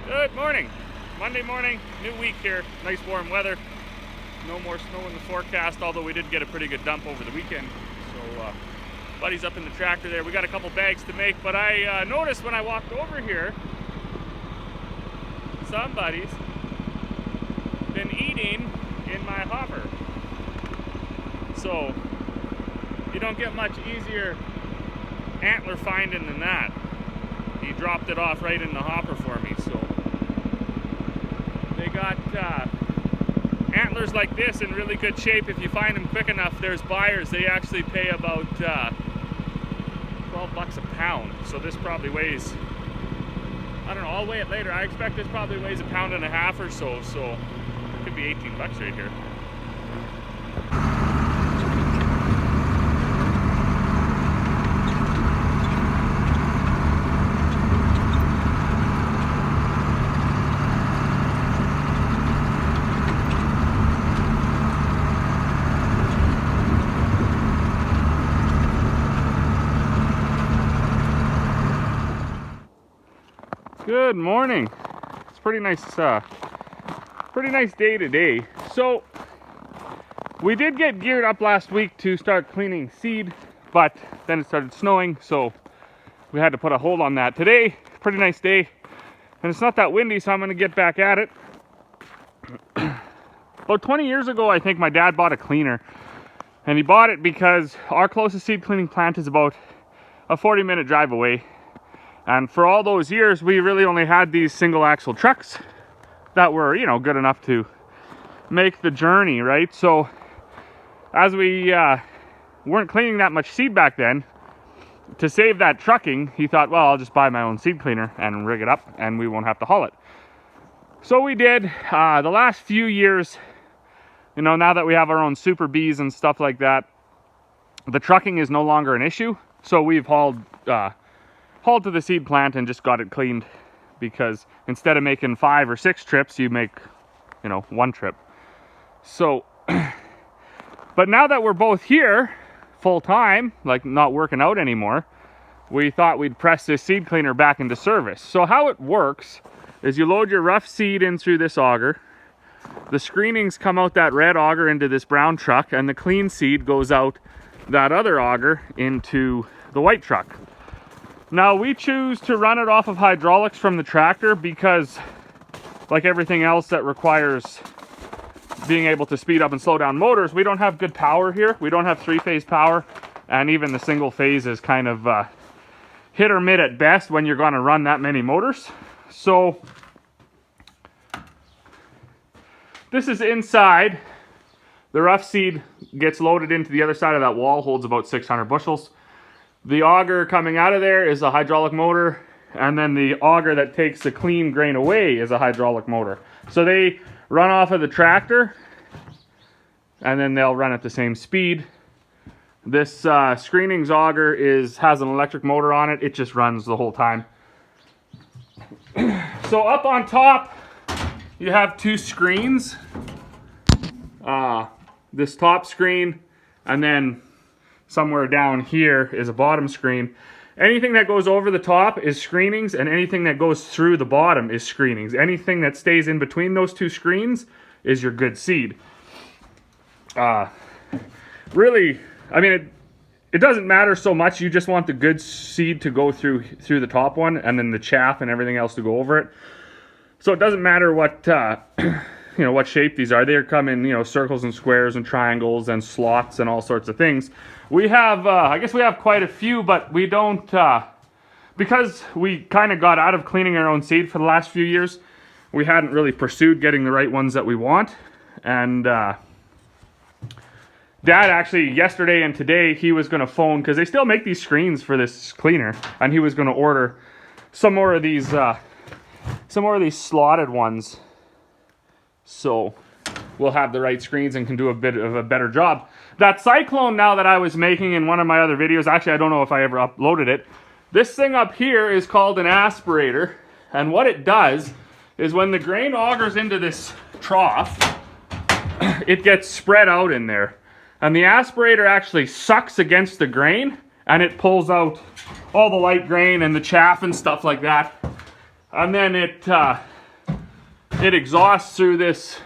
Good morning. Monday morning, new week here. Nice warm weather. No more snow in the forecast, although we did get a pretty good dump over the weekend. So Buddy's up in the tractor there. We got a couple bags to make, but I noticed when I walked over here, somebody's been eating in my hopper. So you don't get much easier antler finding than that. He dropped it off right in the hopper for me. So they got antlers like this in really good shape. If you find them quick enough, there's buyers. They actually pay about 12 bucks a pound. So this probably weighs, I don't know, I'll weigh it later. I expect this probably weighs 1.5 pounds or so. So it could be 18 bucks right here. Good morning. It's pretty nice day today. So we did get geared up last week to start cleaning seed, but then it started snowing, so we had to put a hold on that. Today, pretty nice day, and it's not that windy, so I'm going to get back at it. About 20 years ago, I think my dad bought a cleaner, and he bought it because our closest seed cleaning plant is about a 40-minute drive away. And for all those years, we really only had these single axle trucks that were, you know, good enough to make the journey, right? So as we weren't cleaning that much seed back then, to save that trucking, he thought, well, I'll just buy my own seed cleaner and rig it up and we won't have to haul it. So we did. The last few years, you know, now that we have our own Super Bs and stuff like that, the trucking is no longer an issue. So we've hauled to the seed plant and just got it cleaned, because instead of making 5 or 6 trips, you make, you know, 1 trip. So but now that we're both here full time, like not working out anymore, we thought we'd press this seed cleaner back into service. So how it works is you load your rough seed in through this auger, the screenings come out that red auger into this brown truck, and the clean seed goes out that other auger into the white truck. Now we choose to run it off of hydraulics from the tractor because, like everything else that requires being able to speed up and slow down motors, we don't have good power here. We don't have 3-phase power, and even the single phase is kind of hit or miss at best when you're going to run that many motors. So this is inside. The rough seed gets loaded into the other side of that wall, holds about 600 bushels. The auger coming out of there is a hydraulic motor, and then the auger that takes the clean grain away is a hydraulic motor. So they run off of the tractor, and then they'll run at the same speed. This screenings auger has an electric motor on it. It just runs the whole time. So up on top, you have 2 screens. This top screen, and then somewhere down here is a bottom screen. Anything that goes over the top is screenings, and anything that goes through the bottom is screenings. Anything that stays in between those 2 screens is your good seed. Really, I mean, it doesn't matter so much. You just want the good seed to go through the top one, and then the chaff and everything else to go over it. So it doesn't matter what you know, what shape these are. They come in, you know, circles and squares and triangles and slots and all sorts of things. We have, I guess we have quite a few, but we don't, because we kind of got out of cleaning our own seed for the last few years, we hadn't really pursued getting the right ones that we want. And Dad actually, yesterday and today, he was going to phone, because they still make these screens for this cleaner, and he was going to order some more of these slotted ones. So we'll have the right screens and can do a bit of a better job. That cyclone now that I was making in one of my other videos, actually I don't know if I ever uploaded it. This thing up here is called an aspirator. And what it does is when the grain augers into this trough, it gets spread out in there. And the aspirator actually sucks against the grain, and it pulls out all the light grain and the chaff and stuff like that. And then it it exhausts through this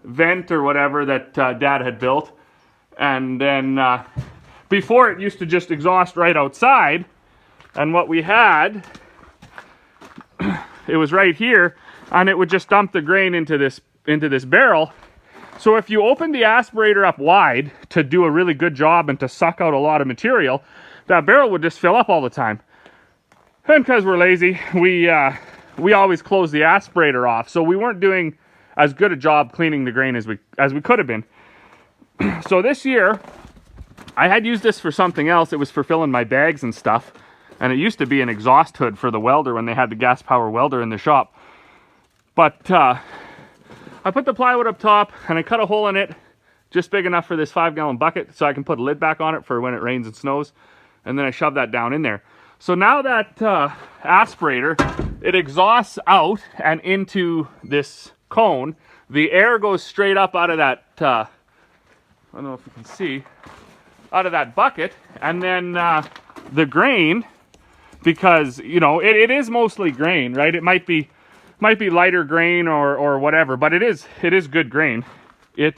vent or whatever that Dad had built. And then before it used to just exhaust right outside. And what we had, it was right here, and it would just dump the grain into this barrel. So if you open the aspirator up wide to do a really good job and to suck out a lot of material, that barrel would just fill up all the time. And because we're lazy, we always close the aspirator off, so we weren't doing as good a job cleaning the grain as we could have been. So this year, I had used this for something else. It was for filling my bags and stuff, and it used to be an exhaust hood for the welder when they had the gas power welder in the shop. But I put the plywood up top and I cut a hole in it just big enough for this 5-gallon bucket so I can put a lid back on it for when it rains and snows, and then I shove that down in there. So now that aspirator, it exhausts out and into this cone. The air goes straight up out of that, I don't know if you can see, out of that bucket, and then the grain, because, you know, it is mostly grain, right? It might be lighter grain or whatever, but it is good grain. It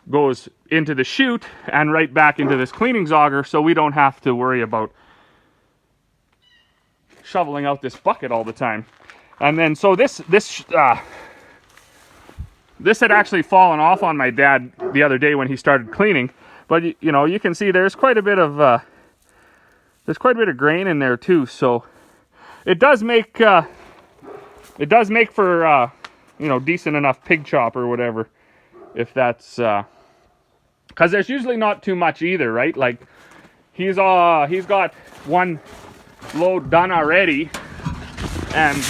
goes into the chute and right back into this cleaning auger, so we don't have to worry about shoveling out this bucket all the time. And then so this had actually fallen off on my dad the other day when he started cleaning, but you know, you can see there's quite a bit of grain in there too. So it does make for you know, decent enough pig chop or whatever, if that's because there's usually not too much either, right? Like he's got one load done already, and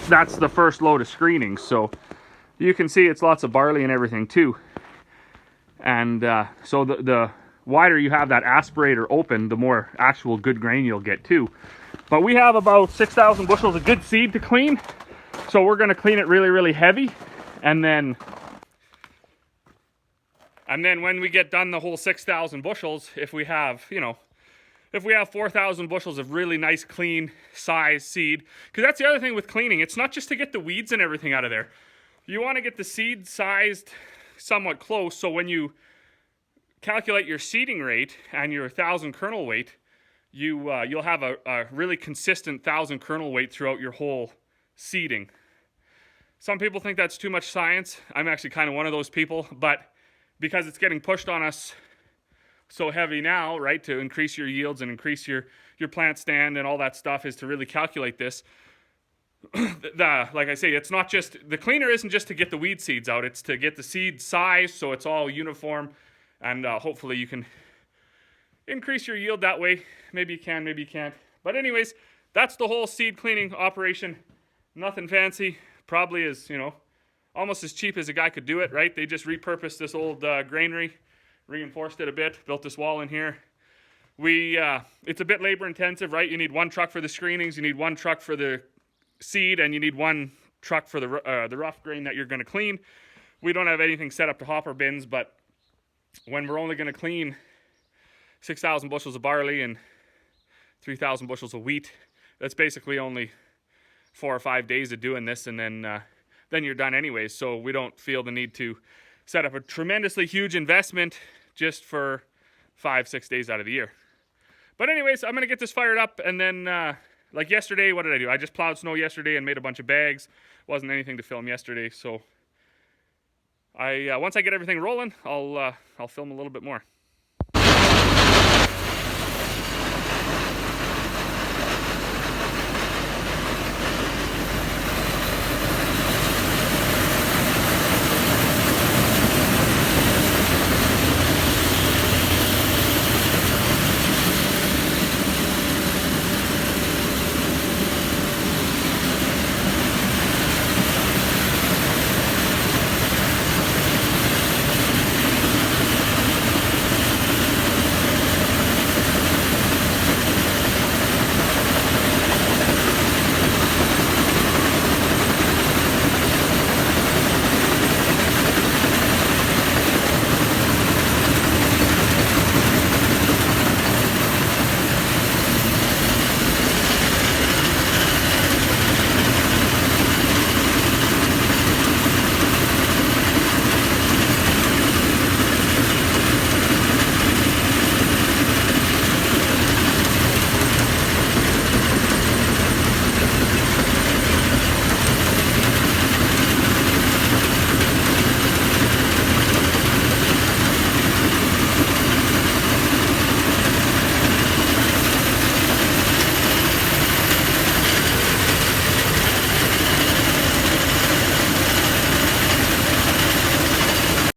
that's the first load of screening. So you can see it's lots of barley and everything too. And so the wider you have that aspirator open, the more actual good grain you'll get too. But we have about 6,000 bushels of good seed to clean, so we're going to clean it really, really heavy, and then when we get done the whole 6,000 bushels, if we have 4,000 bushels of really nice, clean, size seed, because that's the other thing with cleaning. It's not just to get the weeds and everything out of there. You want to get the seed sized somewhat close, so when you calculate your seeding rate and your 1,000 kernel weight, you'll have a really consistent 1,000 kernel weight throughout your whole seeding. Some people think that's too much science. I'm actually kind of one of those people, but because it's getting pushed on us so heavy now, right, to increase your yields and increase your plant stand and all that stuff, is to really calculate this. Like I say, it's not just, the cleaner isn't just to get the weed seeds out, it's to get the seed size so it's all uniform, and hopefully you can increase your yield that way. Maybe you can, maybe you can't. But anyways, that's the whole seed cleaning operation. Nothing fancy. Probably as, you know, almost as cheap as a guy could do it, right? They just repurposed this old granary, reinforced it a bit, built this wall in here. It's a bit labor intensive, right? You need one truck for the screenings, you need one truck for the seed, and you need one truck for the rough grain that you're going to clean. We don't have anything set up to hopper bins, but when we're only going to clean 6,000 bushels of barley and 3,000 bushels of wheat, that's basically only 4 or 5 days of doing this, and then you're done anyways. So we don't feel the need to set up a tremendously huge investment just for 5-6 days out of the year. But anyways, I'm going to get this fired up, and then like yesterday, what did I do? I just plowed snow yesterday and made a bunch of bags. Wasn't anything to film yesterday, so once I get everything rolling, I'll film a little bit more.